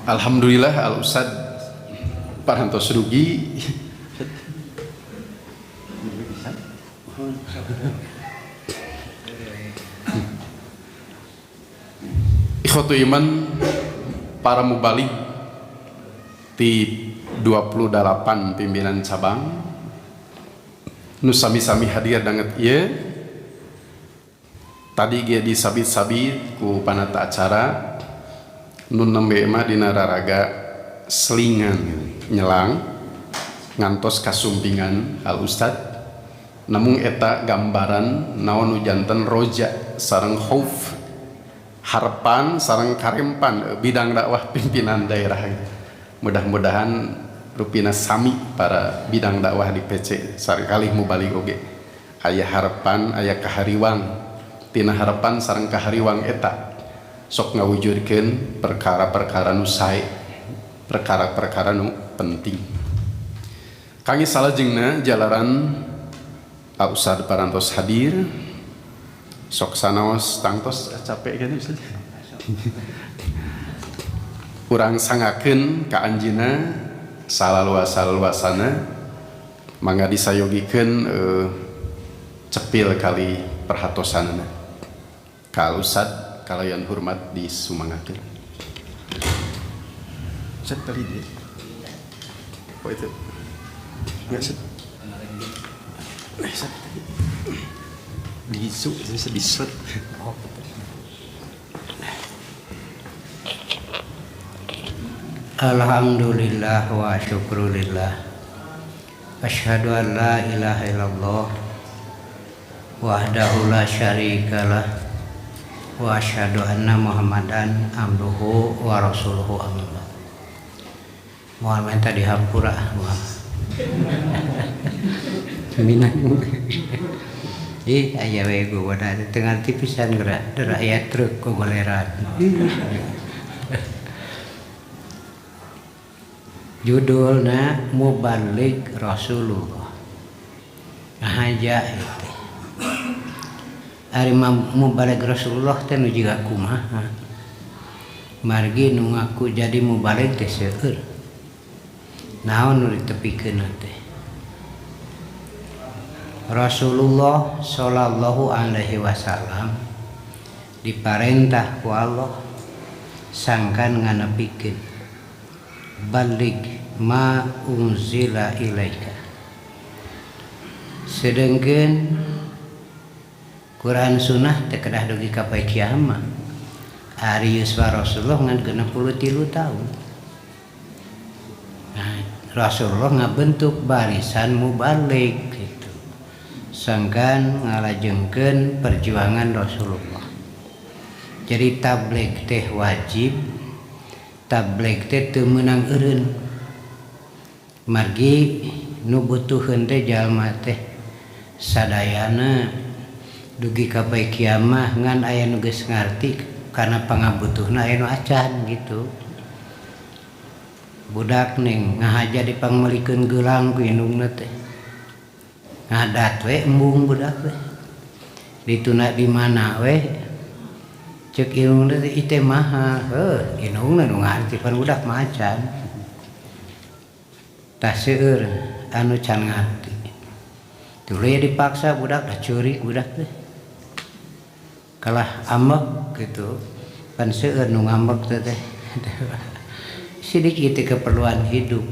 Alhamdulillah Al-Ustad Parantos Rugi ikhwatu iman para mubalik di 28 pimpinan cabang nu sami-sami hadir danget ieu tadi ge disabit-sabit ku panata acara nun nembe mah dina raraga selingan nyelang ngantos kasumpingan Al Ustad namun eta gambaran naon nu janten roja sareng khauf harapan sareng karempan bidang dakwah pimpinan daerah. Mudah-mudahan rupina sami para bidang dakwah di PC sareng mubalik oge aya harapan aya kahariwang tina harapan sareng kahariwang eta sok ngawujudkeun perkara-perkara nu sae perkara-perkara nu penting kangge salajengna jalaran Pak Ustad Parantos hadir sok sanaos tangtos capek kan Ustad urang sangakeun ka anjeunna salaluas-luasana mangga disayogikeun cepil kali perhatosanana ka Ustad kalayan hormat disumangakeun. Set tadi dia. Oh itu. Enggak set. Set tadi. Bisu bisa diset. Oh. Alhamdulillah wa syukrulillah. Asyhadu an la ilaha illallah wahdahu la syarikalah wa asyhadu anna Muhammadan abduhu wa rasuluhu amma. Moal minta dihampura moal. Minang. Aya we goda tengah tipisan gerak aya truk gogoleran. Judulna Mubalik Rasulullah. Aja itu. Ari mubalik Rasulullah teh nu jiga kumaha. Margi nu ngaku jadi mubalik teh seueur. Naon nu ditepikeun teh? Rasulullah sallallahu alaihi wasallam diparentah ku Allah sangkan nganepikeun balik ma unzila ilaika. Sedengkeun Quran sunnah teh kedah dugi ka poe kiamat. Ari yuswa Rasulullah ngan 63 tahun. Nah, Rasulullah ngabentuk barisan mubalik gitu. Sangkan ngalajengkeun perjuangan Rasulullah. Jadi tabligh teh wajib. Tabligh teh teu meunang eureun. Margi nu butuheun teh jalma teh sadayana dugi ka poe kiamat ngan aya nu geus ngarti kana pangabutuhna aya nu acan gitu. Budak ning ngahaja dipangmelikeun geulang ku indungna teh. Ngadat we embung budak we. Dituna di mana we? Ceuk indungna teh iteh mahal. Indungna nu ngarti pan budak mah acan. Tah seueur anu can ngarti. Tuluy dipaksa budak dah ceurik budak teh. Kalah ambek gitu. Pan seueur nu ngambek teh. Sedikit keperluan hidup.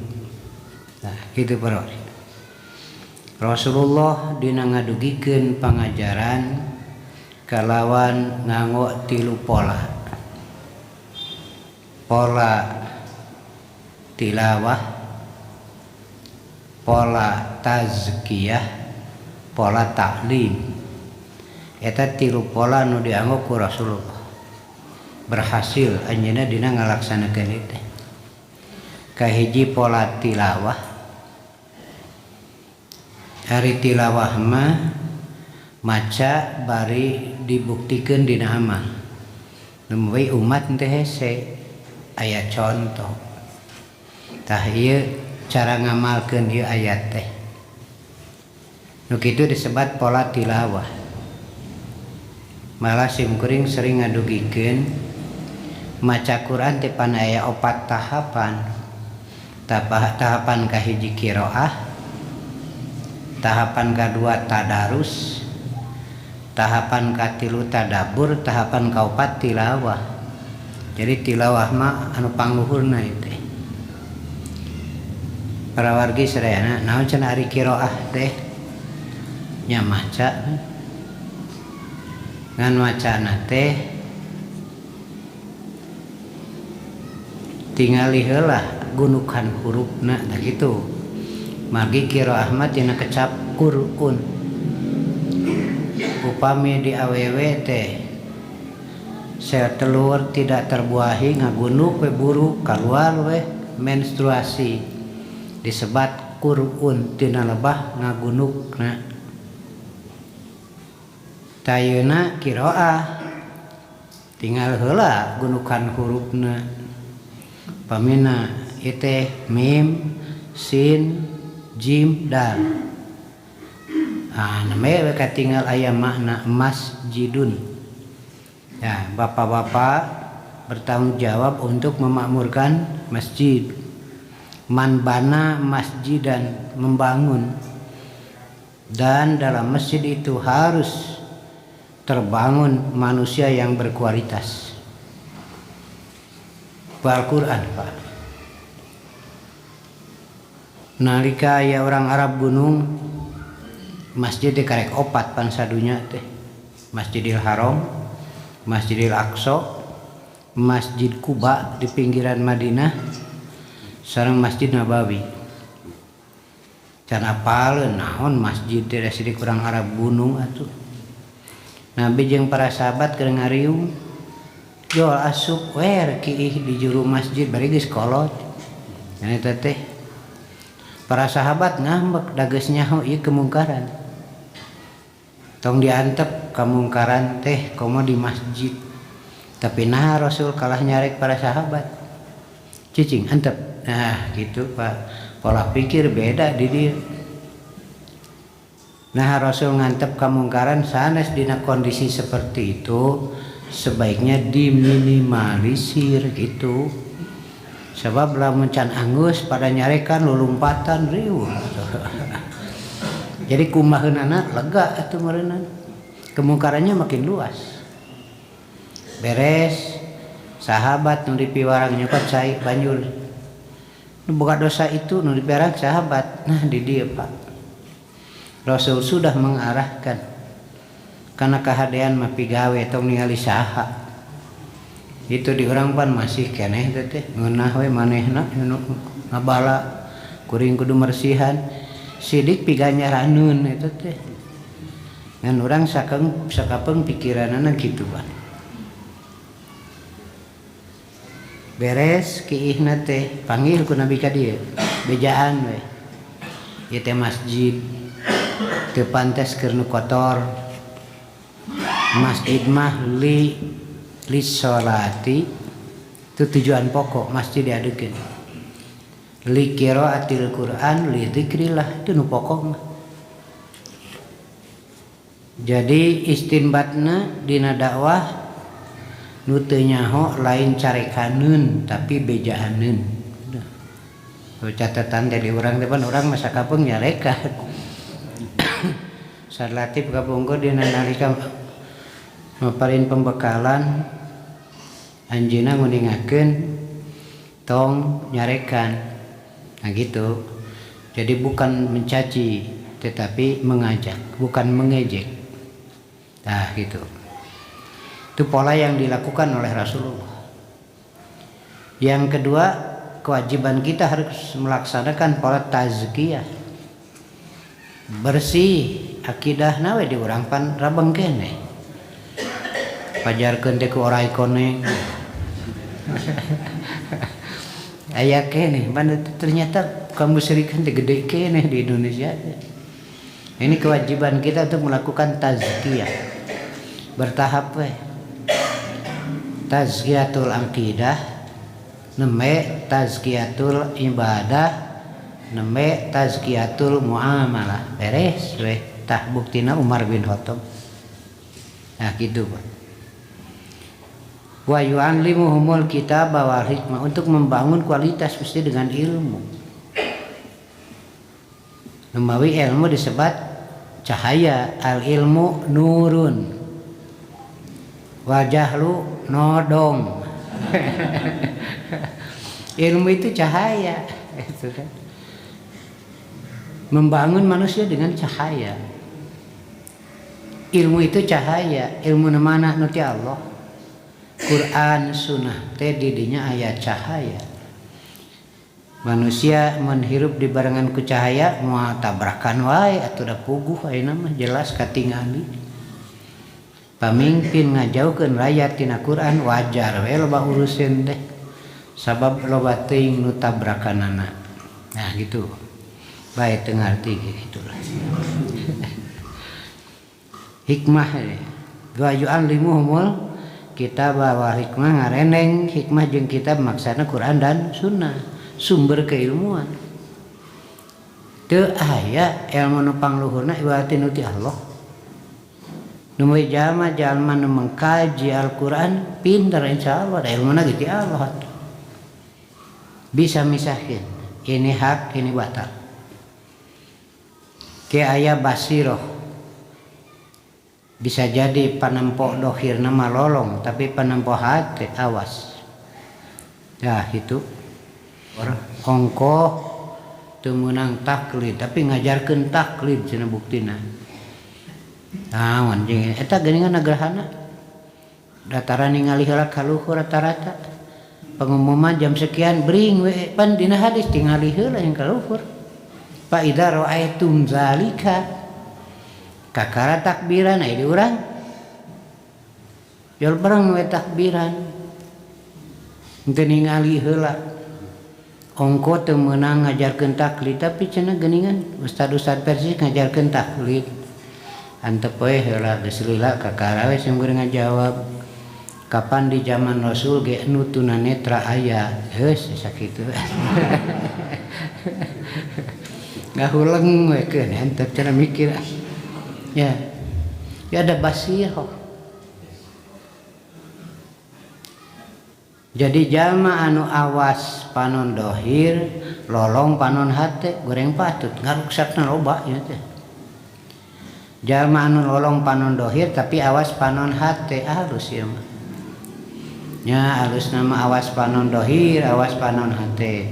Nah, gitu bro. Rasulullah dina ngadugikeun pangajaran kalawan nganggo 3 pola. Pola tilawah, pola tazkiyah, pola taklim. Eta 3 pola nu dianggo ku Rasulullah. Berhasil anjeunna dina ngalaksanakeun teh. Kahiji pola tilawah. Hari tilawah mah maca bari dibuktikan dina amal. Nemui umat teh hese aya contoh. Tah ieu cara ngamalkeun ieu ayat teh. Nu kitu disebut pola tilawah. Malah simkuring sering ngadugikeun maca Quran teh pan aya 4 tahapan. Tahapan kahiji qiraah, tahapan kedua tadarus, tahapan katilu tadabur, tahapan kaopat tilawah. Jadi tilawah mah anu pangluhurna teh. Para wargi sadayana naon cenah ari qiraah teh? Nya maca. Ngan macana teh tingali heula gunukan hurufna tah kitu. Margi qiraah mah tina kecap Qur'un. Upami di awewe teh setelur tidak terbuahi ngagunuk we buru kaluar we menstruasi disebut Qur'un tina lebah ngagunukna. Tayeuna qiraah tinggal heula gunukan hurufna. Pamina ieu teh mim, sin, jim, dal. Namanya katinggal aya makna masjidun. Ya, bapak-bapak bertanggung jawab untuk memakmurkan masjid. Man bana masjidan, membangun. Dan dalam masjid itu harus terbangun manusia yang berkualitas. Al-Quran Pak. Nalika aya orang Arab gunung masjid dikarek 4 pan sadunya teh. Masjidil Haram, Masjidil Aqsa, Masjid Quba di pinggiran Madinah, sareng Masjid Nabawi. Can apaleun naon masjid teh sidik urang Arab gunung atuh. Nabi jeung para sahabat keur ngariung, "Jol asup wer kiih di juru masjid bari geus kolot." Nya eta teh para sahabat ngambek da geus nyaho ieu kemungkaran. Tong diantep kemungkaran teh komo di masjid. Tapi nah Rasul kalah nyarek para sahabat. Cicing antep. Nah, gitu Pak. Pola pikir beda di dieu. Nah Rasul ngantep kemungkaran sanes dina kondisi seperti itu sebaiknya diminimalisir gitu. Sebab lamun can angus pada nyarekan lulumpatan riuh. Jadi kumaheunana lega atuh meureunana. Kemungkarannya makin luas. Beres sahabat nu dipiwarang nyokot cai banjur. Nu boga dosa itu nu dipiwarang sahabat. Nah di dieu Pak. Rasul sudah mengarahkan karena kehadean mah pigawe tong ningali saha. Itu di urang pan masih keneh teh ngeunah we manehna ngabala kuring kudu mersihan. Sidik piganyaraneun eta teh. Ngan urang sakapeung pikiranana kitu Pak. Beres kiihna teh panggil ku Nabi ka dieu. Bejaan we. Ieu teh masjid teu pantes keur nu kotor. Masjid mah li sholati itu tujuan pokok masjid diadekeun. Li qiraatil Quran li dzikrillah itu nu pokok mah. Jadi istinbatna dina dakwah nu teu nyaho lain carekaneun tapi bejaaneun. Catatan dari urang teh pan urang mah sakapeung nyarekan. Sarlatif kapungkur dina nalika maparin pembekalan anjeunna nguningakeun tong nyarekan. Nah gitu. Jadi bukan mencaci tetapi mengajak, bukan mengejek. Nah gitu. Itu pola yang dilakukan oleh Rasulullah. Yang kedua, kewajiban kita harus melaksanakan pola tazkiyah. Bersih akidahna we di urang pan rabeng keneh. Pajarkeun teh ku orai koneng. Aya keneh, ternyata kaum musyrikin teh gede keneh di Indonesia. Ini kewajiban kita untuk melakukan tazkiyah bertahap we. Tazkiyatul aqidah, nembe tazkiyatul ibadah, nembe tazkiyatul muamalah. Beres we. Tah buktina Umar bin Khattab. Nah gitu Pak. Wa yu'allimuhumul kitaba wal hikmah, untuk membangun kualitas mesti dengan ilmu. Nemawi ilmu disebut cahaya, al ilmu nurun, wajahlu nodong. Ilmu itu cahaya, itu kan. Membangun manusia dengan cahaya. Ilmu itu cahaya, ilmu mana nuti Allah. Quran sunnah teh didinya ayat cahaya. Manusia menghirup di barengan ku cahaya, mau tabrakan wae atuh da puguh ayeuna mah jelas katingali. Pamimpin ngajaukeun rakyat tina Quran wajar we loba urusin teh. Sabab loba teuing nu tabrakanana. Nah gitu. Bae teu ngarti gitu lah. Hikmah wa yu'allimuhumul kitab wa hikmah ngareneng hikmah jeung kitab maksana Quran dan sunnah. Sumber keilmuan teu aya ilmu nu pangluhurna ibaratin nuti Allah. Nu jalma nu mengkaji Al-Qur'an pinter insyaallah ilmuna gitu Allah. Bisa misahkeun ini hak ini batal. Ke aya basiroh. Bisa jadi panempo dohirna mah lolong tapi panempo hati awas. Ya itu. Ongko teu meunang taklid tapi ngajarkeun taklid cenah buktina. Naon jeung eta geuningan nagrahana. Dataran ningali heula ka luhur rata-rata. Pengumuman jam sekian bring we pan dina hadis tingali heula yang ka luhur. Fa idza ra'aitum zalika kakara takbiran aya di urang. Jol bareng we takbiran. Henteu ningali heula. Ongko teu meunang ngajarkeun taklid tapi cenah geuningan ustad-ustad Persis ngajarkeun taklid. Antep we heula geus lila kakara we sing ngajawab. Kapan di zaman Rasul ge nu tunanetra aya? Heus sakitu. Ngahuleng we keun antep cenah mikir. Ya. Ya ada basirah. Jadi jalma anu awas panon dohir, lolong panon hate, goreng patut, ngaruksakna loba ya teh. Jalma anu lolong panon dohir tapi awas panon hate halus ya mah. Ya halus nama awas panon dohir, awas panon hate.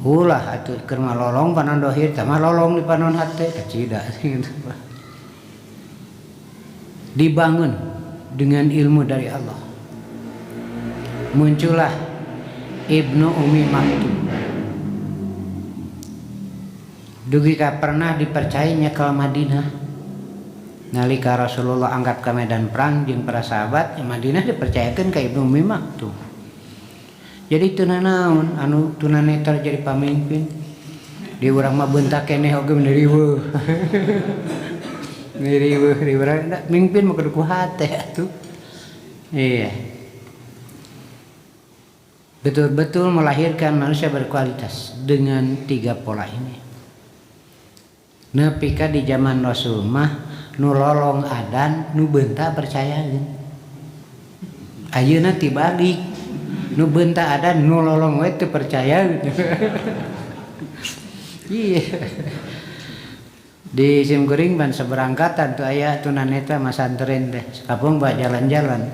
Ulah atuh keur lolong panon dohir, tah mah lolong di panon hate, cida gitu. Dibangun dengan ilmu dari Allah. Muncullah Ibnu Ummi Maktum. Dugi ka pernah dipercayanya ke Madinah. Nalika Rasulullah angkat ke medan perang jeung para sahabat, Madinah dipercayakeun ka Ibnu Ummi Maktum. Jadi teu naon anu tunanetra jadi pamimpin. Di urang mah beuntak keneh oge mendiriweuh. Mendiriweuh di urang mimpin mah kudu ku hate atuh. Iya. Betul-betul melahirkan manusia berkualitas dengan 3 pola ini. Nepika di zaman Rasul mah nu lolong adan nu beunta percayaeun. Ayeuna tibalik nu beunta adan nu lolong we teu percayaeun. Iya. Di Simkuring ban saberangkatan tuh aya tunanetra masantren teh sakapung bae jalan-jalan.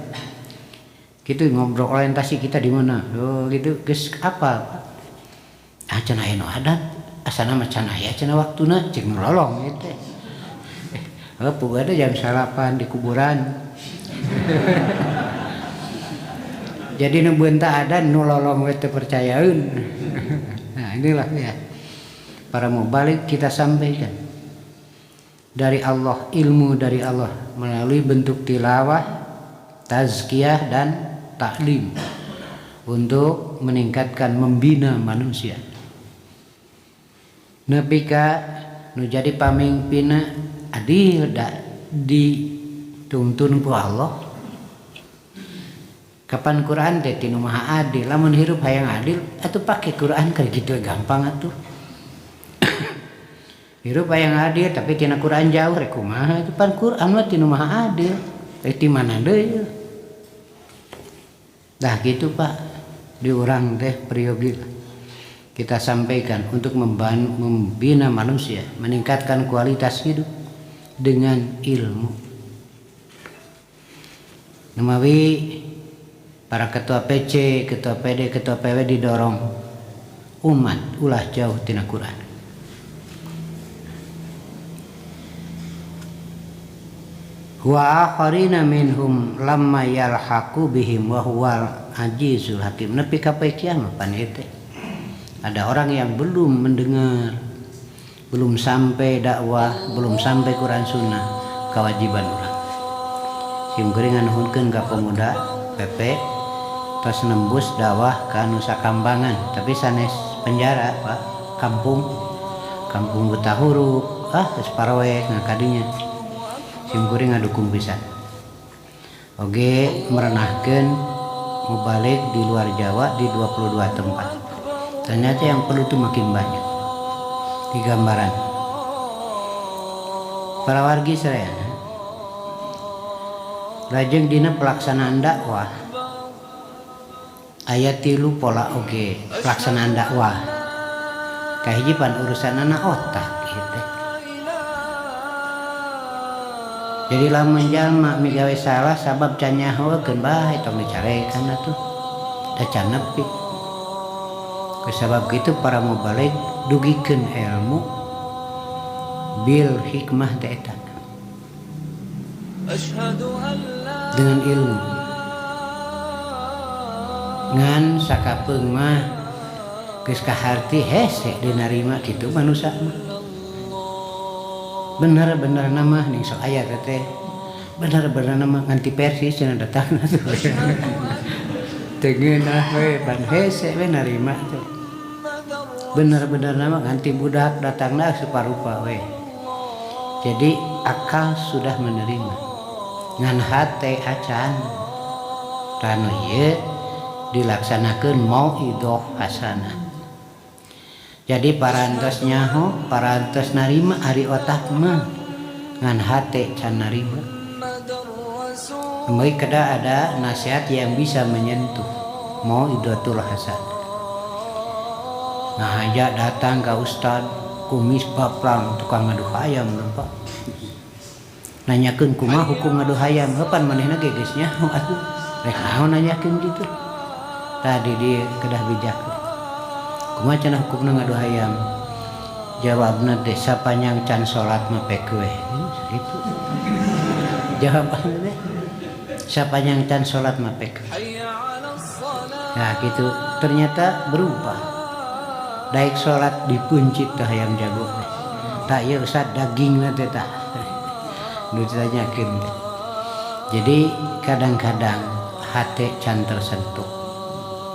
Gitu ngobrol orientasi kita di mana? Oh gitu, geus apa? Ah cenah aya nu adan, asana mah can aya cenah waktuna cing lolong ieu teh. Puguh jam 8 di kuburan. Jadi nu beunta adan nu lolong we teu percayaeun. Nah, inilah ya. Para mubalik kita sampaikan dari Allah, ilmu dari Allah melalui bentuk tilawah, tazkiyah dan taklim untuk meningkatkan membina manusia. Nepika nu jadi pamimpinna adil da dituntun ku Allah. Kapan Quran teh tinu maha adil, lamun hirup hayang adil atuh pake Quran keur kitu gampang atuh. Hirup hayang adil tapi tina Quran jauh rek kumaha itu pan Quran mah tinu maha adil. Ti mana deui? Dah gitu Pak, di urang teh priyogi kita sampaikan untuk membina manusia, meningkatkan kualitas hidup dengan ilmu. Namawi para ketua PC, ketua PD, ketua PW didorong umat ulah jauh tina Quran. Wa akharina minhum lamma yalhaqu bihim wa huwal ajizul hakim. Nepi ka poe kiamat pan teh. Ada orang yang belum mendengar, belum sampai dakwah, belum sampai Quran Sunnah kewajiban urang. Sim geuringan nuhunkeun ka pemuda PP tos nembus dakwah ka Nusa Kambangan, tapi sanes penjara Pak, kampung buta huruf, geus parawe ngakadinya. Sim kuring ngadukung pisan. Oge merenahkeun mubalik di luar Jawa di 22 tempat. Ternyata yang perlu itu makin banyak. Di gambaran. Para wargi sadayana. Lajeng dina pelaksanaan dakwah aya 3 pola oge pelaksanaan dakwah. Kahiji pan urusanana otak gitu. Jadi lamun jalma migawe salah sabab can nyahoekeun bae tong dicarekan atuh. Da can nepi. Ku sabab kitu para mubalik dugikeun ilmu bil hikmah teh eta. Dengan ilmu. Ngan sakapeung mah geus kaharti hese dinarima kitu manusia mah. Bener-bener nama ning sok aya teh. Bener-bener nama nganti persis cenah datangna tuh. Teu ngeunah we pan hese we narima tuh. Bener-bener nama nganti budak datangna saparupa we. Jadi akal sudah menerima. Ngan hate acan. Tanu ieu dilaksanakeun mauidhah hasanah. Jadi parantos nyaho, parantos narima ari otak mah ngan hate can narima. Kembali kada ada nasihat yang bisa menyentuh mauidhatul hasanah. Ngajak datang ke ustad kumis baplang tukang ngaduh hayam Pak. Nanyakeun kumaha hukum ngaduh hayam, heupan manehna ge geus nyaho atuh. Rek naon nanyakeun kitu. Tadi dia kedah bijak. Kumaha cenah hukumna ngaduh hayam? Jawabna teh sapanjang can salat mah pek we. Gitu. Jawabanna teh sapanjang can salat mah pek. Nah gitu ternyata berubah. Daik salat dipuncit teh hayam jago. Tak ieu Ustaz dagingna teh tah. Nu ditanyakeun. Jadi kadang-kadang hati can tersentuh.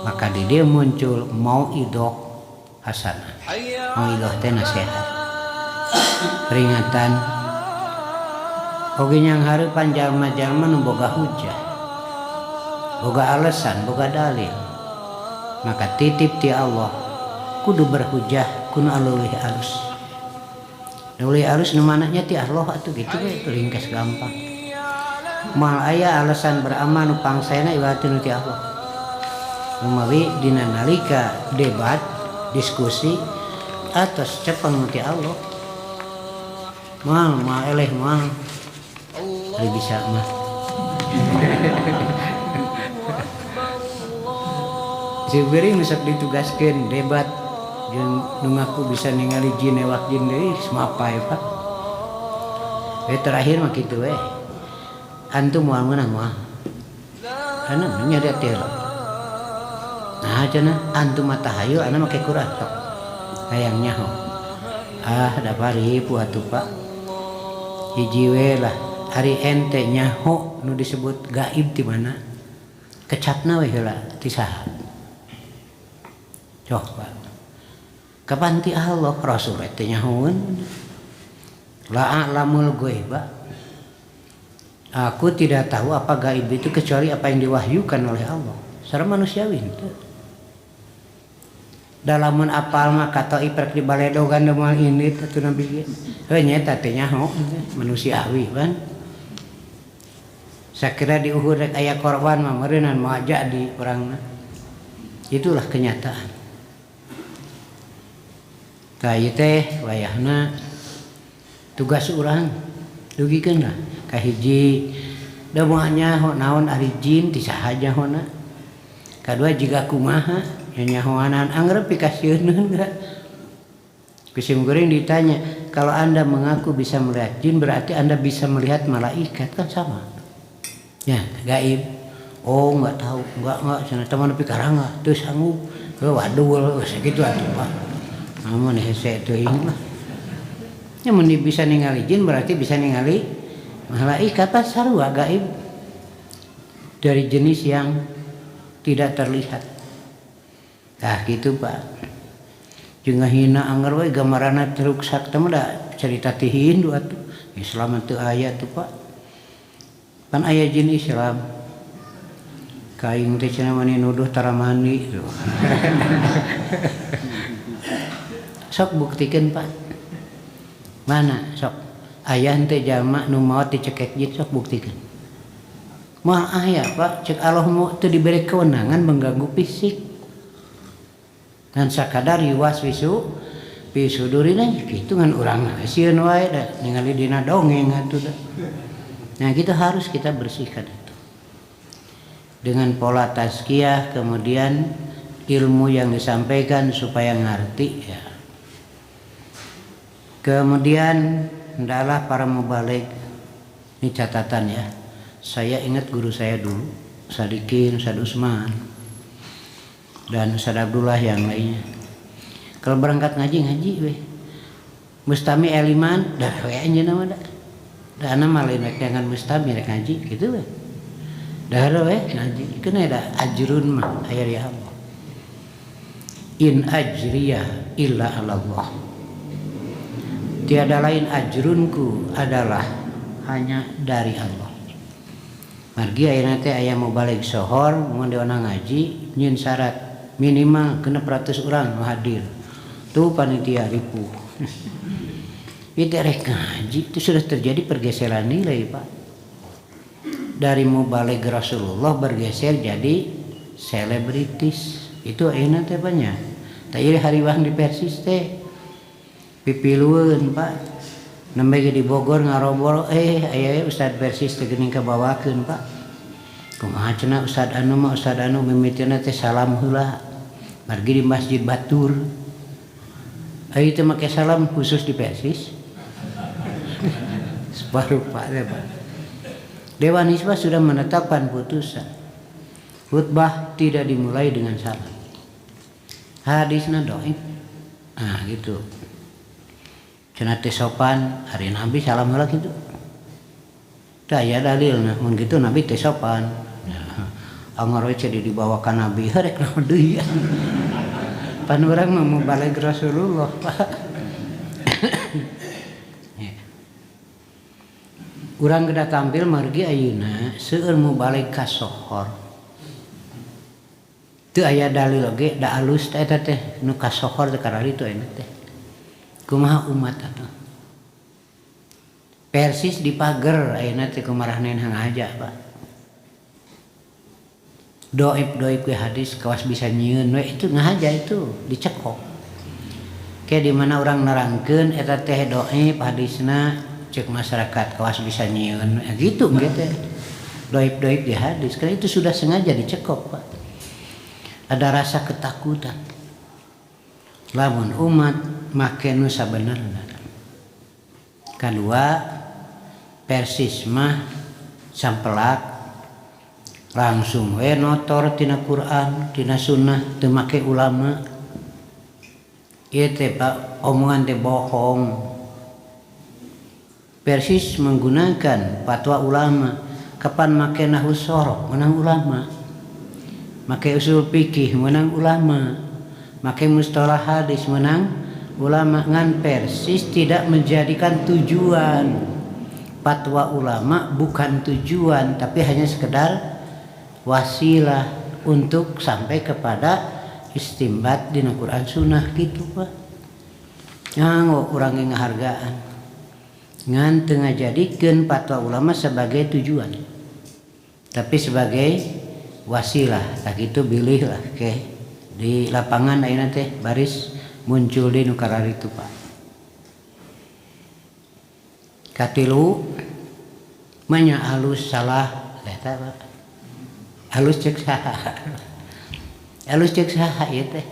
Maka di dia muncul mauidhah hasanah. Mauidhah teh nasihat. Peringatan. Oge nyang hareupan jalma-jalma nu boga hujah. Boga alasan, boga dalil. Maka titip ti Allah kudu berhujah kun aleuwih alus. Leuwih alus nu mananya ti Allah atuh kitu we ringkas gampang. Mal aya alasan beramal nu pangsena iwatun ti Allah. Umawi dina nalika debat, diskusi atas cepeng ti Allah. Mal eleh mal. Ari bisa mah. Sibeuring bisa ditugaskeun debat jeung nu ngaku bisa ningali jin ewak jin deui semapai Pak. Terakhir mah kitu we. Antum moal meunang moal. Ana nya dia teh. Nah cenah antum mah tahayu ana make Quran sok. Hayang nyaho. Da paripu atuh Pak. Hiji we lah ari ente nyaho nu disebut gaib di mana? Kecapna we heula ti saha? Coba. Kapan ti Allah Rasul teh nyahoeun La a'lamul ghaiba. Aku tidak tahu apa gaib itu kecuali apa yang diwahyukan oleh Allah. Secara manusiawi itu. Dalamun apal mah kata iprek di baledogan demal ini atuh nabi. Heuh nya teh nyaho manusiawi kan. Sakira di Uhud rek aya korban mah meureunnan moal jadi urangna. Itulah kenyataan. Tah ieu teh wayahna tugas urang dugikeun lah. Kahiji da moal nyaho naon ahli jin ti sahaja hona. Kadua jiga kumaha nyahoanan angrep pikasieun enggak. Kusim goreng ditanya, kalau Anda mengaku bisa melihat jin berarti Anda bisa melihat malaikat kan sama. Ya, gaib. Oh, enggak tahu. Enggak cenah teman pikarang enggak teu sanggup. Waduh sakitu atuh Pak. Amun hese teuing mah. Ya mun bisa ningali jin berarti bisa ningali malaikat pas sarua gaib dari jenis yang tidak terlihat. Nah gitu Pak. Jeung hina anggar we gambaranna teruksak teh mah da cerita ti Hindu atuh. Islam teu aya tuh Pak. Pan aya jin Islam. Kaing teh cenah mani nuduh tara mandi tuh. Sok buktikeun Pak. Mana sok? Aya teh jalma nu maot dicekek jin sok buktikeun. Moal aya Pak, cek Allah mau teu diberi kewenangan mengganggu fisik. Dan sakadar yuwas wisu pisudurina kitu ngan urang sieun wae da ningali dina dongeng atuh da. Nah, kita harus kita bersihkan itu. Dengan pola tazkiyah kemudian ilmu yang disampaikan supaya ngerti ya. Kemudian hendaklah para mubaligh, ini catatan ya. Saya ingat guru saya dulu, Sadikin, Ustaz Usman, dan Ustaz Abdullah yang lainnya. Kalau berangkat ngaji weh. Mustami eliman dah we anjeunna mah da. Da ana mah lain dengan mustami rek ngaji gitu weh. Dah we ngaji keuna da ajrun mah aya di Allah. In ajriya illa 'ala Allah. Tiada lain ajrunku adalah hanya dari Allah. Margi ayeuna teh aya mubaligh sohor mun diona ngaji nyeun syarat minimal 600 urang nu hadir. Tuh panitia ripuh. Itu rek ngaji itu sudah terjadi pergeseran nilai Pak. Dari mubaligh Rasulullah bergeser jadi selebritis. Itu ayeuna teh banyak. Tah ieu hariwang di Persis teh pipilueun Pak. Nembe di Bogor ngarobol aya Ustad Persis teh geuning kabawakeun Pak. Kumaha cenah Ustad anu mimitiuna teh salam heula. Margi di Masjid Batur. Ai teh make salam khusus di Persis. Separuh Pak teh Pak. Dewan Hizbah sudah menetapkan putusan. Khutbah tidak dimulai dengan salam. Hadisna dhaif. Ah gitu. Cenah teh sopan hari Nabi salam heula kitu. Tah aya dalilna mun kitu Nabi teh sopan. Anggar we jadi dibawa ka Nabi rek naon deui. Pan urang mah mubaligh Rasulullah. Urang geus tampil margi ayeuna seueur mubaligh ka sohor. Teu aya dalil oge da alus teh eta teh nu ka sohor teh karali tu aya teh. Kumaha umat atuh. Persis dipager ayeuna teh kumarahneun hangaja Pak. Doib ke hadis kawas bisa nyieun we itu ngahaja itu dicekok. Ke di mana orang nerangkeun eta teh doib hadisna cek masyarakat kawas bisa nyieun gitu teh. Doib di hadis kan itu sudah sengaja dicekok Pak. Ada rasa ketakutan. Lamun umat make nu sabenerna. Kadua Persis mah sampelak langsung we notor tina Quran, tina sunnah teu make ulama. Ieu teh Pak omongan teh bohong. Persis menggunakan fatwa ulama. Kapan make nahwu shoroh menang ulama. Make usul fikih menang ulama. Make mustalah hadis menang ulama ngan persis tidak menjadikan tujuan. Fatwa ulama bukan tujuan, tapi hanya sekedar wasilah untuk sampai kepada istimbat dina Quran Sunnah gitu Pak. Nganggo urang ngahargaan. Ngan teu ngajadikeun fatwa ulama sebagai tujuan. Tapi sebagai wasilah. Tak gitu bilihlah ke di lapangan ayeuna teh baris muncul di nu kararitu Pak. Katilu manya alus salah eta Pak. Alus cek saha. Alus cek saha ieu teh.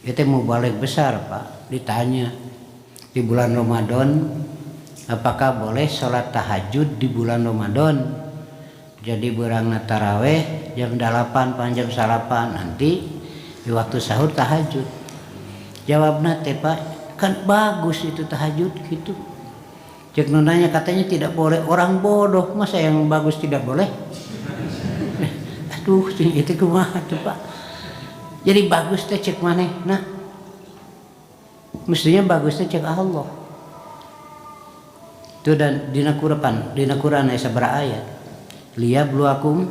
Ieu teh mubalek besar Pak. Ditanya di bulan Ramadan apakah boleh sholat tahajud di bulan Ramadan? Jadi berangna taraweh jam 8 panjang sarapan nanti di waktu sahur tahajud. Jawabna teh Pak, kan bagus itu tahajud gitu. Cek nonanya katanya tidak boleh, orang bodoh masa yang bagus tidak boleh? Aduh, itu kumaha tuh Pak. Jadi bagus teh cek maneh. Nah, mestinya bagusnya cek Allah. Itu dan dina Quran aya sabaraha ayat. Liyabluwakum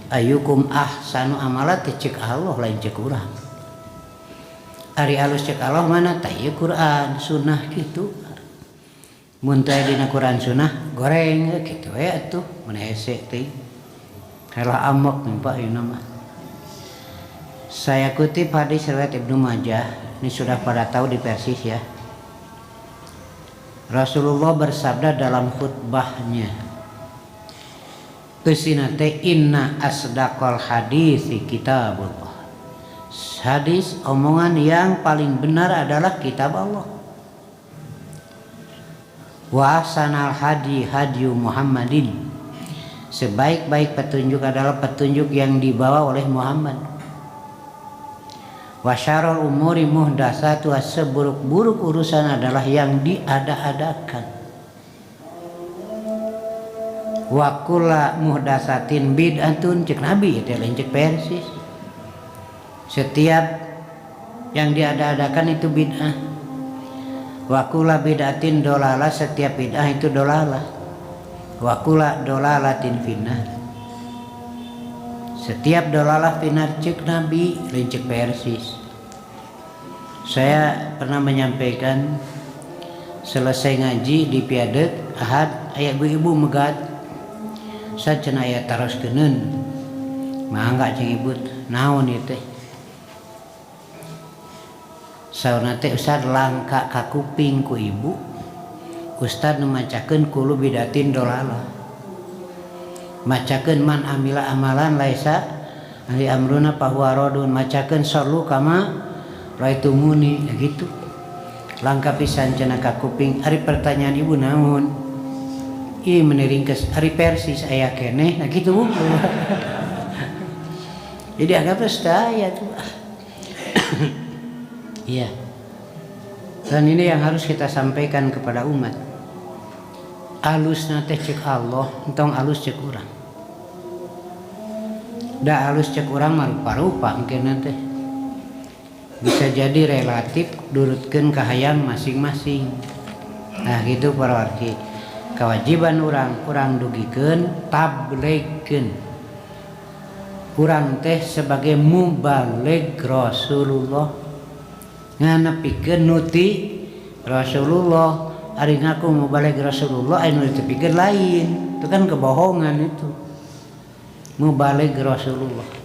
ayyukum ahsanu amala teh cek Allah lain cek urang. Ari alus cek Allah mana tah ieu Quran Sunnah gitu. Mun teh dina Quran Sunnah goreng kitu we atuh mun hese teh. Helah amok nih Pak ieu mah. Saya kutip hadis riwayat Ibnu Majah, ini sudah pada tahu di Persis ya. Rasulullah bersabda dalam khutbahnya, "Keusina teh inna asdaqal hadisi kitabullah." Hadis omongan yang paling benar adalah kitab Allah. Wa ahsanal hadi hadyu Muhammadin. Sebaik-baik petunjuk adalah petunjuk yang dibawa oleh Muhammad. Wa syarrul umuri muhdatsatuha, seburuk-buruk urusan adalah yang diada-adakan. Wa kullu muhdatsatin bid'atun, cek Nabi teh lain cek Persis. Setiap yang diada-adakan itu bid'ah. Wa kullu bid'atin dolalah, setiap bid'ah itu dolalah. Wa kullu dolalatin finnar. Setiap dolalah finar cek Nabi lain cek Persis. Saya pernah menyampaikan selesai ngaji di piadet ahad aya ibu megat sajen aya taroskeun mangga cing ibu naon ieu teh sauna teh ustad langka ka kuping ku ibu ustad nu macakeun kulu bidatin dolalah macakeun man amila amalan laisa ali amruna fahuwa radun macakeun sallu kama raitumuni gitu langka pisan cenah ka kuping. Ari pertanyaan ibu naon ieu meneringkeus ari Persis aya keneh nah kitu bu. Jadi anggap saya tuh. Iya. Dan ini yang harus kita sampaikan kepada umat. Alusna teh cek Allah, entong alus cek urang. Da alus cek urang mah rupa-rupa engkeuna teh. Bisa jadi relatif durutkeun ka hayang masing-masing. Nah gitu para wargi. Kewajiban urang dugikeun tabligkeun. Urang teh sebagai mubaligh Rasulullah. Nganepikeun nuti Rasulullah. Ari ngaku mubaligh Rasulullah anu ditepikeun lain. Itu kan kebohongan itu. Mubaligh Rasulullah.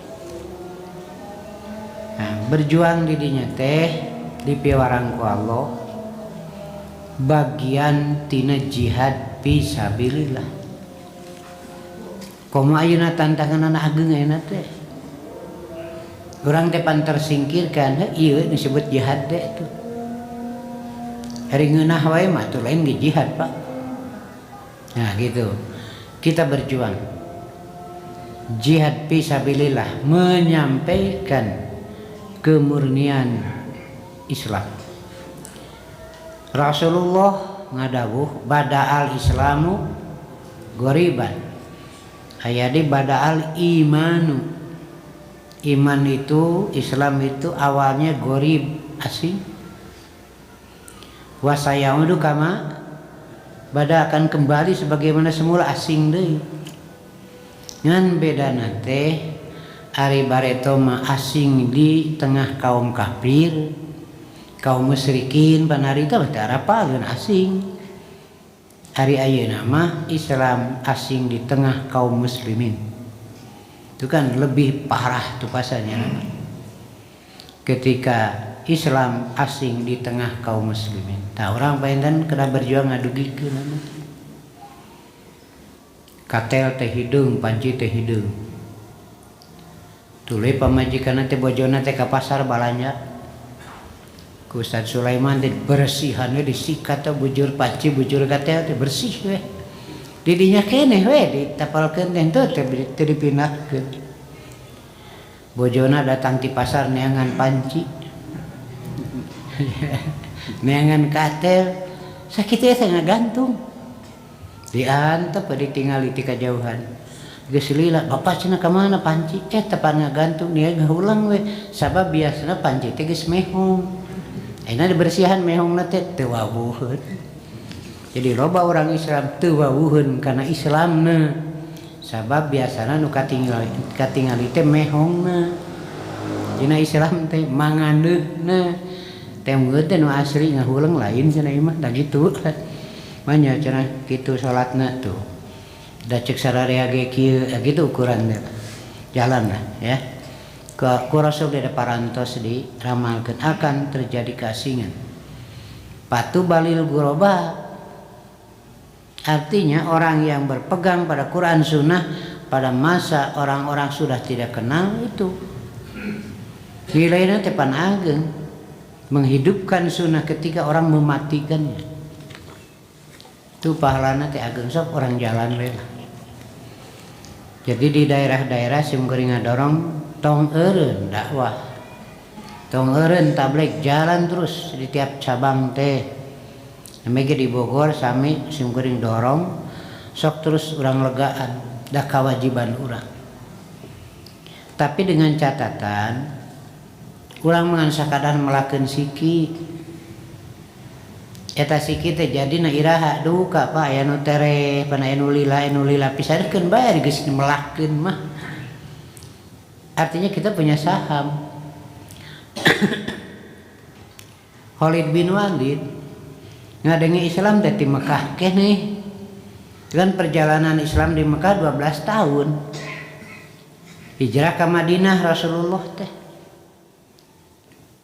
Nah, berjuang di dinya teh dipiwarang ku Allah bagian tina jihad fisabilillah. Komo ayeuna tantangan anak ageung ayeuna teh. Urang teh pan tersingkirkan, ieu disebut jihad teh tuh. Hari ngeunah wae mah tuh lain ge jihad, Pak. Nah, gitu. Kita berjuang. Jihad fisabilillah menyampaikan kemurnian Islam. Rasulullah ngadawuh bada'al Islamu goriban. Ayadi bada'al imanu. Iman itu Islam itu awalnya gorib asing. Wasayaudu kama bada akan kembali sebagaimana semula asing deui. Ngan bedana teh ari bareto mah asing di tengah kaum kafir, kaum musyrikin panarita teh arapaleun asing. Ari ayeuna mah Islam asing di tengah kaum muslimin. Itu kan lebih parah tuh pasalnya. Ketika Islam asing di tengah kaum muslimin. Tah orang paentan kena berjuang ngadugikeun. Katel teh hideung, panci teh hideung. Tuluy pamajikanna teh bojona teh ka pasar balanja. Ku Ustaz Sulaiman teh bersihan we disikat teh bujur panci bujur katel teh bersih we. Di dinya keneh we ditapalkeun teh teu dipindahkeun. Bojona datang ti pasar neangan panci. Neangan katel sakitu teh ngagantung. Diantep ditingali ti kajauhan. Geus lila bapak cenah ka mana panci? Tepan ngagantung dia ngeulang we. Sabab biasana panci teh geus mehong. Ayeuna dibersihan mehongna teh teu wawuheun. Jadi loba orang Islam teu wawuheun kana Islamna. Sabab biasana nu katingali teh mehongna. Dina Islam teh mangandeuna. Teh meureun teh nu asli ngahuleung lain cenah ieu mah da kitu. Manya cenah kitu salatna tuh. Da cek sararea ge kieu gitu ukuran teh. Jalan lah ya. Ku Rasul di parantos diramalkeun akan terjadi keasingan. Patu balil guroba artinya orang yang berpegang pada Quran Sunnah pada masa orang-orang sudah tidak kenal itu nilainya tepan ageng menghidupkan sunnah ketika orang mematikannya itu pahalana teh ageng sok orang jalan we. Jadi di daerah-daerah simkuring ngadorong tong eureun dakwah. Tong eureun tabligh jalan terus di tiap cabang teh. Namanya di Bogor sami simkuring dorong sok terus urang legaan da kewajiban urang. Tapi dengan catatan urang mangan sakadar melakeun siki. Eta siki teh jadina iraha duka Pak aya nu tere pan aya nu lila pisadekeun bae geus melakeun mah. Artinya kita punya saham. Khalid bin Walid ngadengi Islam dari Mekah keneh. Dengan perjalanan Islam di Mekah 12 tahun. Hijrah ke Madinah Rasulullah teh.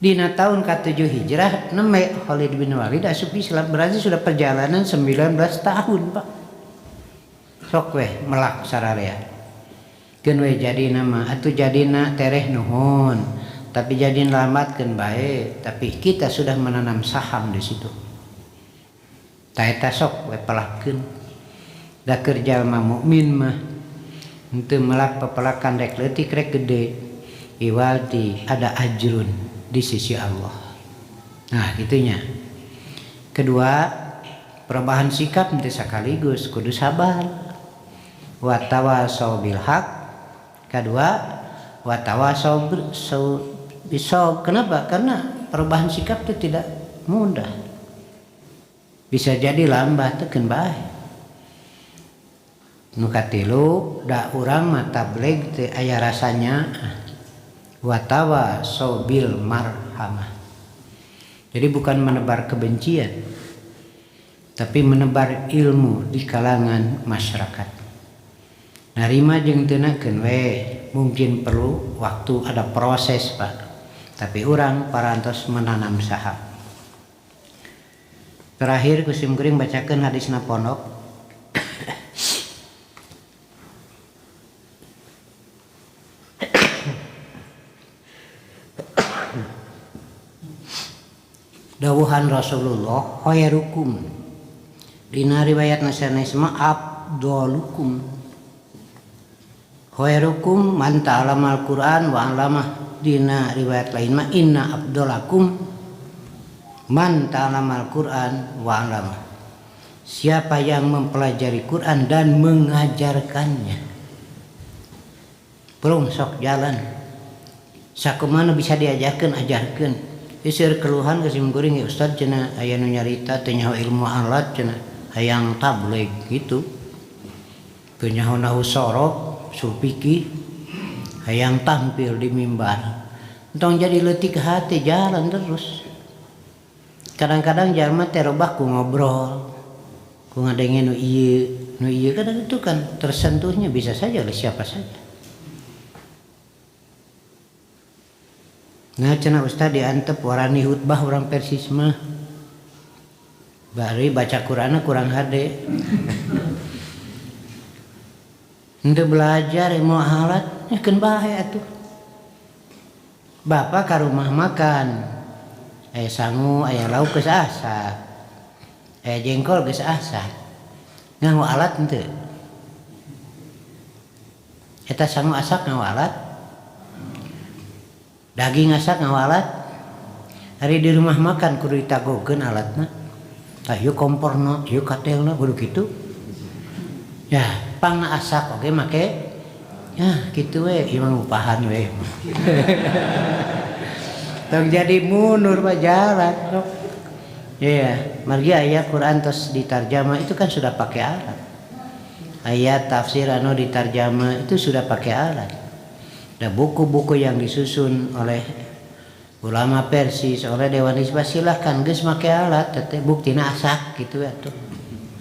Dina tahun ke-7 hijrah neme Khalid bin Walid asup Islam berarti sudah perjalanan 19 tahun, Pak. Sok weh melak sararea. Keun we jadi nama atuh jadina tereh nuhun tapi jadi lambatkeun bae tapi kita sudah menanam saham di situ. Ta eta sok we palakeun da keur jalma mukmin mah henteu melak papalakan rek leutik rek gede iwalti ada ajrun di sisi Allah. Nah gitunya. Kedua perubahan sikap teu sakaligus kudu sabar. Wa tawasau bil haq. Kedua, watawasau bisawab. Kenapa? Karena perubahan sikap itu tidak mudah. Bisa jadi lambat teukeun bae. Nu katilu da urang mah tabligh teu aya rasanya. Watawasau bil marhamah. Jadi bukan menebar kebencian, tapi menebar ilmu di kalangan masyarakat. Narima jeung teu nakeun we mungkin perlu waktu ada proses Pak. Tapi urang parantos menanam saham. Terakhir kusim kuring bacakeun hadisna pondok. Dawuhan Rasulullah khairukum. Dina riwayat nasanesma afdalukum. Khairukum man ta'alamal Qur'an wa 'allamah. Dina riwayat lain mah inna afdalakum man ta'alamal Qur'an wa 'allamah. Siapa yang mempelajari Quran dan mengajarkannya. Belum sok jalan. Sakumaha bisa diajarkeun ajarkeun. Isir keluhan ke simkuring ya Ustaz cenah aya nu nyarita teu nyaho ilmu alat cenah hayang tabligh gitu. Teu nyaho nahu sorok, sulpiki hayang tampil di mimbar. Entong jadi leutik hati jalan terus. Kadang-kadang jalma teh robah ku ngobrol. Ku ngadenge nu ieu kadang itu kan tersentuhnya bisa saja oleh siapa saja. Nah cenah Ustaz diantep warani khutbah orang Persis mah bari baca Qur'anna kurang hade. Henteu belajar ilmu alat nyakeun bae atuh. Bapak ka rumah makan aya sangu aya lauk geus asa. Aya jengkol geus asa. Nganggo alat henteu? Eta sangu asak nganggo alat? Daging asak ngawalat hari di rumah makan kudu ditagokeun alatna ieu komporna ieu katelna kudu kitu ya pangna asak oge make ya kitu we ieu mah upahan we tong jadi mundur mah jalan ya margi aya Quran tos ditarjama itu kan sudah pakai alat ayat tafsir anu ditarjama itu sudah pakai alat. Ada buku-buku yang disusun oleh ulama Persis, oleh Dewan Hizbah silahkan geus make alat, teh buktina asak gitu ya tuh.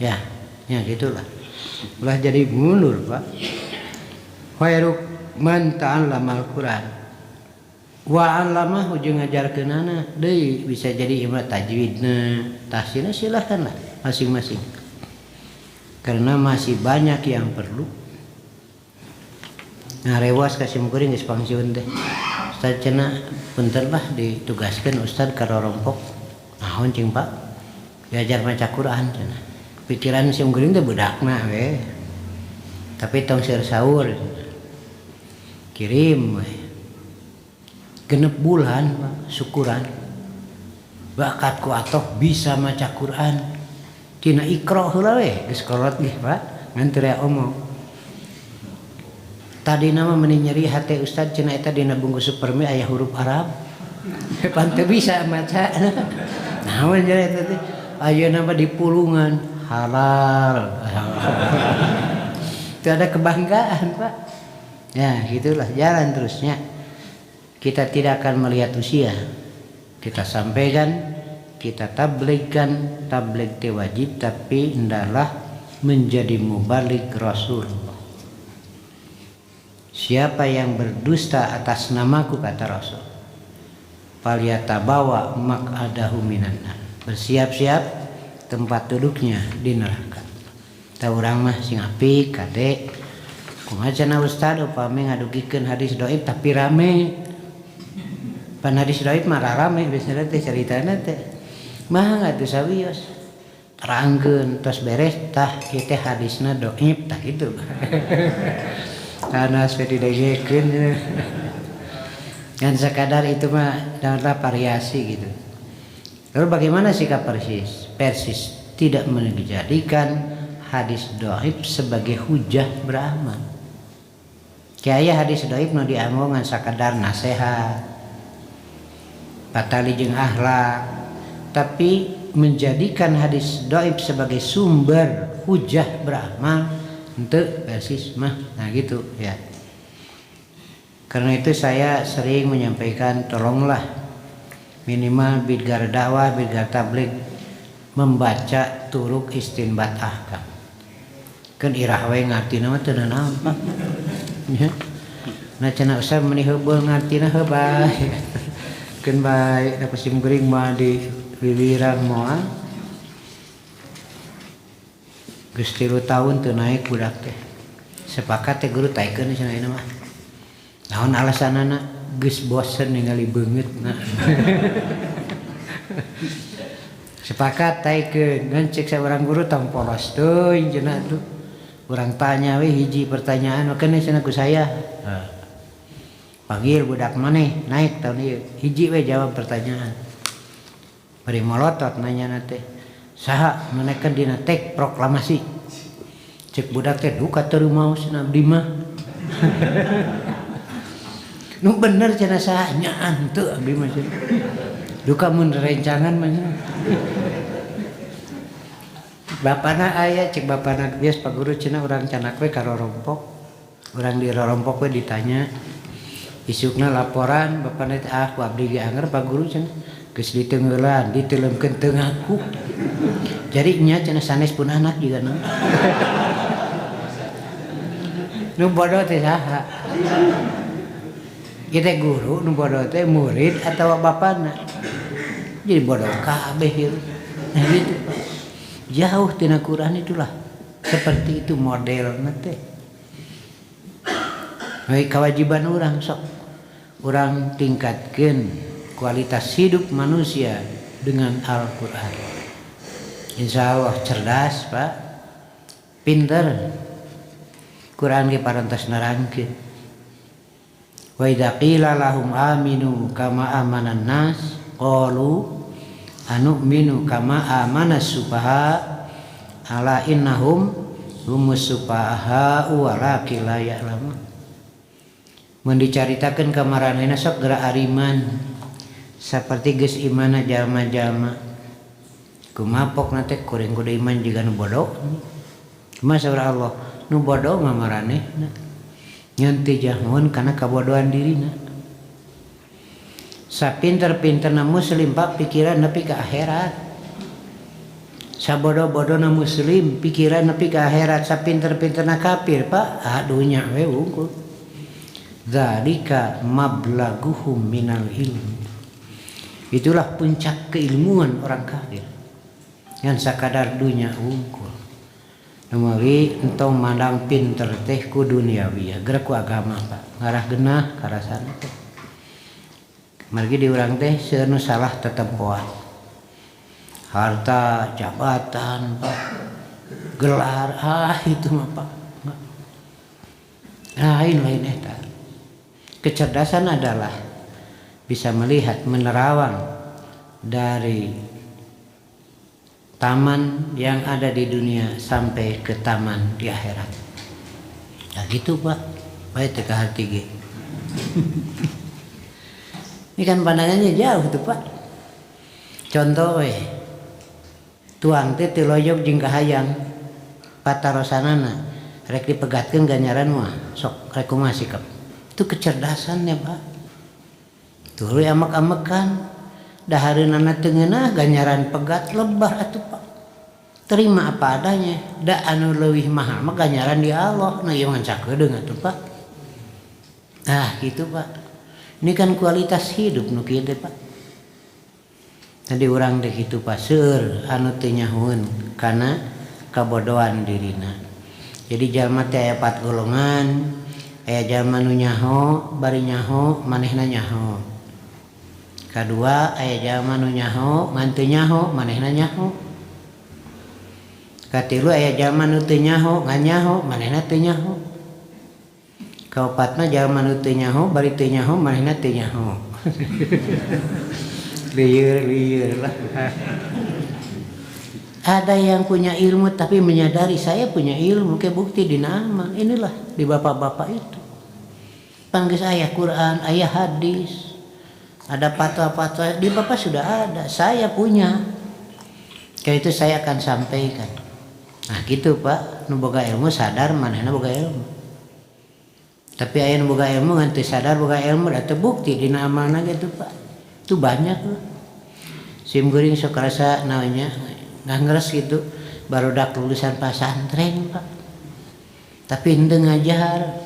Ya gitulah. Ulah jadi mundur, Pak. Khairuk man ta'allama al-Qur'an. Wa 'allama ujung ngajarkeunana deui bisa jadi imam tajwidna, tahsinna silahkan lah masing-masing. Karena masih banyak yang perlu. Nah rewas kasih mukuring geus pangsiun teh. Ustaz cenah punten lah ditugaskeun Ustaz ka rorompok. Naon cing Pak? Diajar maca Quran cenah. Pikiran si mukuring teh budakna we. Tapi tong seur saur. Kirim we. Genep bulan Pak syukuran. Bakat ku atoh bisa maca Quran. Tina Iqra heula we geus kolot ge Pak. Ngan teu aya omong. Tadi nama meni nyeri hati Ustaz cenah eta dina bungkus supermi aya huruf Arab. Pan teu bisa maca. Naon nyeri eta teh? Ayeuna mah dipulungan halal. Itu ada kebanggaan, Pak. Ya, gitulah jalan terusnya. Kita tidak akan melihat usia. Kita sampaikan, kita tabligkan, tabligh teh wajib tapi hendaklah menjadi mubaligh Rasulullah. Siapa yang berdusta atas namaku kata Rasul, falyatabawa maq'adahu minan nar. Bersiap-siap tempat duduknya di neraka. Ta urang mah sing apik kade. Kumaha cenah Ustaz upami ngadugikeun hadis dhaif tapi rame. Pan hadis dhaif mah rame biasana teh caritana teh. Mah ngatu sawios. Terangkeun tos beres tah ieu teh hadisna dhaif tah kitu. Karena seperti didegekeun kan sekadar itu mah adalah variasi gitu. Lalu bagaimana sikap Persis tidak menjadikan hadis dhaif sebagai hujah beramal. Kiaya hadis dhaif nu dianggo ngan sakadar nasehat, patali jeung akhlak, tapi menjadikan hadis dhaif sebagai sumber hujah beramal untuk Persis mah, nah gitu ya. Karena itu saya sering menyampaikan tolonglah minimal bidgar dakwah, bidgar tabligh membaca turuk istinbat ahkam. Kan irah we ngartina mah teu naon Pak. Ya. Nah cenah usah meuni heubeul ngartina heuh bae. Keun bae da pasim geuring mah di liliran moal. Geus 3 tahun teu naik budak teh. Sepakat teh guru taikeun cenah ieu mah. Naon alasanana? Geus bosen ningali beungeutna. Sepakat taikeun ngan cek saurang guru tong polos teuing cenah tuh. Urang tanya we hiji pertanyaan keun cenah ku saya. Panggil budak maneh naik tahun ieu. Hiji we jawab pertanyaan. Bari molotot nanyana teh. Saha menekan dina tek proklamasi cek budak teh duka teu maos abdi mah nu bener cenah saha nyaan teu abdi mah duka mun rencangan mah bapana aya cek bapana bias Pak Guru cenah urang canak we ka Rorompok urang di Rorompok we ditanya isukna laporan bapana teh ku abdi ge anger Pak Guru cenah geus ditengeulan diteleumkeun teu ngaku jadi nya cenah sanes pun anak juga na nu bodoh teh saha kita guru nu bodoh teh murid atau bapana jadi bodoh kabeh nah gitu Pak jauh tina Quran itulah seperti itu modelna teh kewajiban orang sok orang tingkatkan kualitas hidup manusia dengan Al-Quran insya Allah cerdas Pak pinter Quran ge parantos nerangkeun wa idza qila lahum aminu kama amanan nas qalu anu'minu kama amana sufaha ala innahum humus sufaha walakin la ya'lamun mun dicaritakeun ka maranehna sok geura ariman saperti geus imana jalma-jalma kumapokna teh kuring kudu iman jiga nu bodoh kumaha saur Allah nu bodoh mah maranehna ngan teu jahun kana kabodohan dirina sapinter-pinterna muslim Pak pikiran nepi ka akhirat sabodoh-bodohna muslim pikiran nepi ka akhirat sapinter-pinterna kafir Pak adunya we unggul dzalika mablaguhum minal ilmi itulah puncak keilmuan orang kafir yang sakadar dunya unggul numawi entong mandang pinter teh ku duniawi geura ku agama Pak ngarah genah karasana teh margi di urang teh seueur nu salah tetempoan harta jabatan Pak gelar itu mah Pak lain eta kecerdasan adalah bisa melihat menerawang dari taman yang ada di dunia sampai ke taman di akhirat. Nah gitu Pak, baik teh ka hati ge. Ini kan pandangannya jauh tuh Pak. Contoh we, tuang teh teu loyog jeung kahayang patarosanana rek dipegatkeun ganjaran mah sok rek kumaha sikap. Itu kecerdasannya Pak. Tuh amek-amekan dahareunana teu ngeunah ganjaran pegat lebah atuh Pak. Terima apa adanya. Da anu leuwih mahal mah ganjaran di Allah. Nah ieu ngan sakedeung atuh Pak. Nah gitu Pak. Ini kan kualitas hidup nu kieu teh Pak. Tadi urang teh kitu Pak seueur anu teu nyahoeun kana kabodohan dirina. Jadi jalma teh aya 4 golongan. Aya jalma nu nyaho, bari nyaho manehna nyaho. Kadua aya jalma nu nyaho, ngan teu nyaho manehna nyaho. Katilu aya jalma nu teu nyaho, ngan nyaho manehna teu nyaho. Kaopatna jalma nu teu nyaho, bari teu nyaho manehna teu nyaho. Lieur lah. Ada yang punya ilmu tapi menyadari saya punya ilmu ke bukti dina amal. Inilah di bapak-bapak itu. Panggil ayah Quran, ayah hadis. Ada fatwa-fatwa di bapak sudah ada. Saya punya. Kayak itu saya akan sampaikan. Nah gitu Pak, nu boga ilmu sadar manehna boga ilmu. Tapi aya nu boga ilmu ngan teu sadar boga ilmu da teu bukti dina amalna gitu Pak. Itu banyak loh. Sim geuring sok rasa naonnya nggak ngeres gitu barudak lulusan pesantren Pak tapi henteu ngajar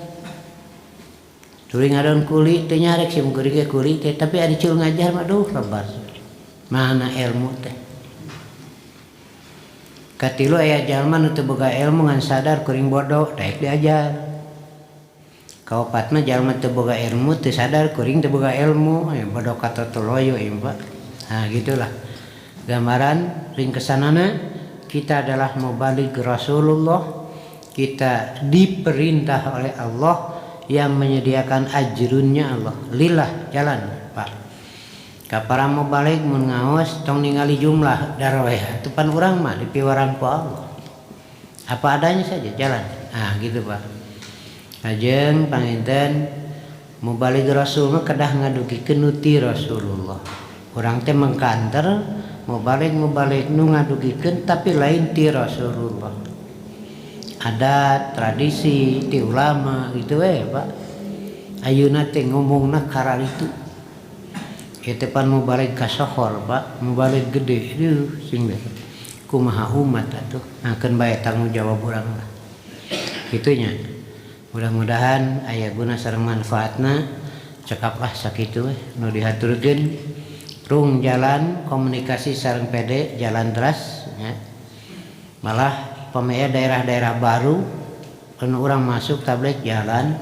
tuluy ngaron kuli teu nyarek sim geuring ge kuli teh tapi ari cul ngajar mah duh lebar mana ilmu teh katilu aya jalma nu teu boga ilmu ngan sadar kuring bodoh daek diajar kaopatna jalma teu boga ilmu teu sadar kuring teu boga ilmu bodoh katoto loyo ieu Pak nah gitulah gambaran ringkesanana kita adalah mubalik Rasulullah kita diperintah oleh Allah yang menyediakan ajrunnya Allah lillah jalan Pak kapara mubalik mun ngaos tong ningali jumlah daroeh tupan urang mah dipiwarang ku Allah apa adanya saja jalan nah gitu Pak ajeng panginten mubalik Rasul mah kedah ngadugikeun nuti Rasulullah Urang teh mengkanter mau balik nu ngadugikeun tapi lain ti Rasulullah. Ada tradisi ti ulama gitu Pak. Ayeuna teh ngomongna karalitu. Ieu teh pan mau balik ka sohor Pak, mau balik gede sing kumaha umat atuh. Akeun bae tanggung jawab urang lah. Kitunya. Mudah-mudahan aya guna sareng manfaatna cekaplah sakitu nu dihaturkeun. Rung jalan komunikasi sareng PD jalan teras ya. Malah pamea daerah-daerah baru anu urang masuk tablet jalan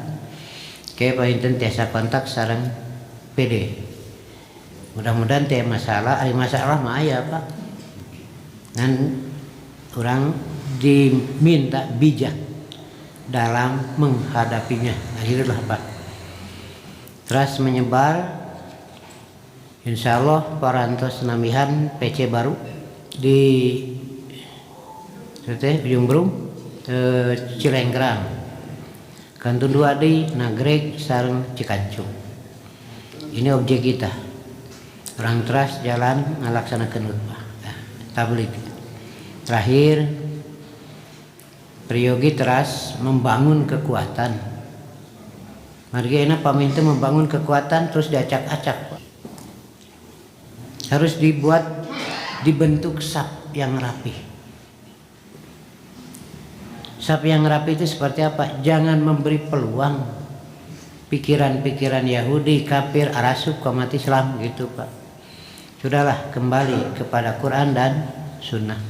ke painten tiasa kontak sareng PD. Mudah-mudahan teh masalah, ari masalah mah aya Pak. Dan urang diminta bijak dalam menghadapinya. Akhirnya Pak. Terus menyebar insya Allah parantos namihan PC baru di Ujung Berung Cilenggrang Kantun 2 di Nagreg sareng Cikancung. Ini objek kita. Orang teras jalan ngalaksanakeun tabligh. Terakhir priyogi teras membangun kekuatan. Margina paminta membangun kekuatan terus diacak-acak. Harus dibentuk sap yang rapi. Sap yang rapi itu seperti apa? Jangan memberi peluang pikiran-pikiran Yahudi, kafir, arasub, umat Islam gitu Pak. Sudahlah kembali kepada Quran dan Sunnah.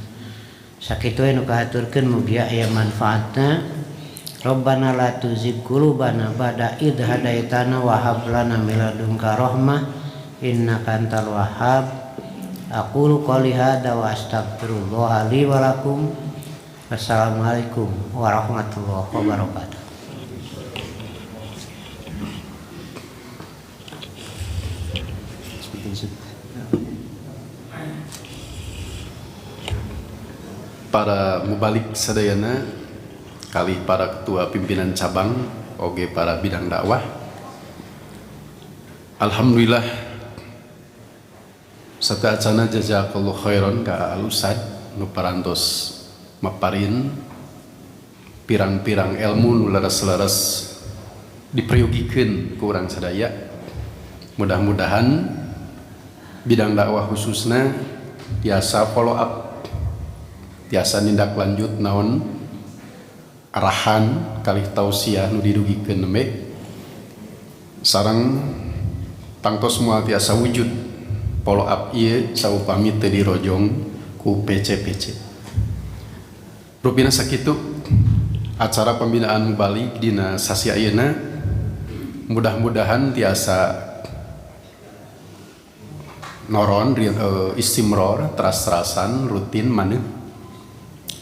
Sakitu anu kahaturkeun mugia aya manfaatna. Rabbana la tuzigh qulubana ba'da idh hadaitana wa hab lana min ladunka rahmah innaka antal wahhab. Aqulu qouli hadza wa astaghfirullah li wa lakum. Wassalamualaikum warahmatullahi wabarakatuh. Para mubalik sadayana kali para ketua pimpinan cabang oge para bidang dakwah, alhamdulillah satacana jazakallahu khairan ka Al-Ustad nu parantos maparin pirang-pirang ilmu nu laras-laras diprayogikeun ku urang sadaya. Mudah-mudahan bidang dakwah khususna tiasa follow up, tiasa nindak lanjut naon arahan kalih tausiah nu dirugikeun nembe sareng tangtos moal tiasa wujud follow up ieu saupami teu dirojong ku PC-PC. Rupina sakitu acara pembinaan mubalik dina sasi ayeuna mudah-mudahan tiasa noron istimror teras-terasan rutin maneh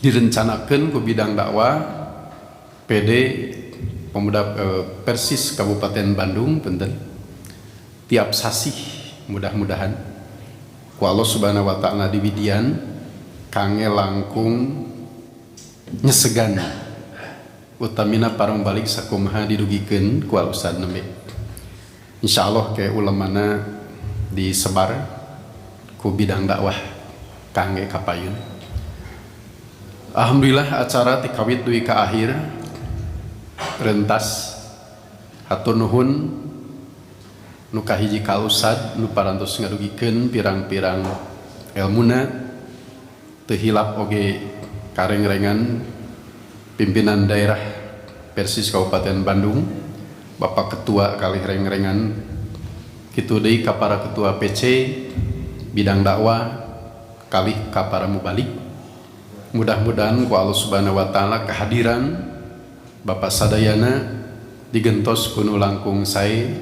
direncanakeun ku bidang dakwah PD Pemuda Persis Kabupaten Bandung punten tiap sasih mudah-mudahan ku Allah Subhanahu wa taala diwidian kange langkung nyesegan utamina parang balik sakumaha dirugikeun ku Al-Ustad nembe. Insyaallah ke ulamana disebar ku bidang dakwah kangge kapayun. Alhamdulillah acara tikawit duwi ka akhir rentas hatur nuhun nu kahiji ka Ustad nu parantos ngadugikeun pirang-pirang ilmuna teu hilap oge karengrengan pimpinan daerah Persis Kabupaten Bandung Bapak Ketua kalih reng-rengan kitu deui ka para ketua PC bidang dakwah kalih ka para mubalik. Mudah-mudahan ku Allah Subhanahu wa taala kehadiran Bapak sadayana digentos ku nu langkung sae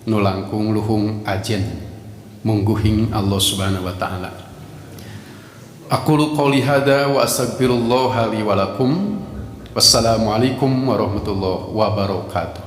nu langkung luhung ajen mungguhing Allah Subhanahu wa taala. Aqulu qouli hadza wa astaghfirullah li wa lakum. Wassalamualaikum warahmatullahi wabarakatuh.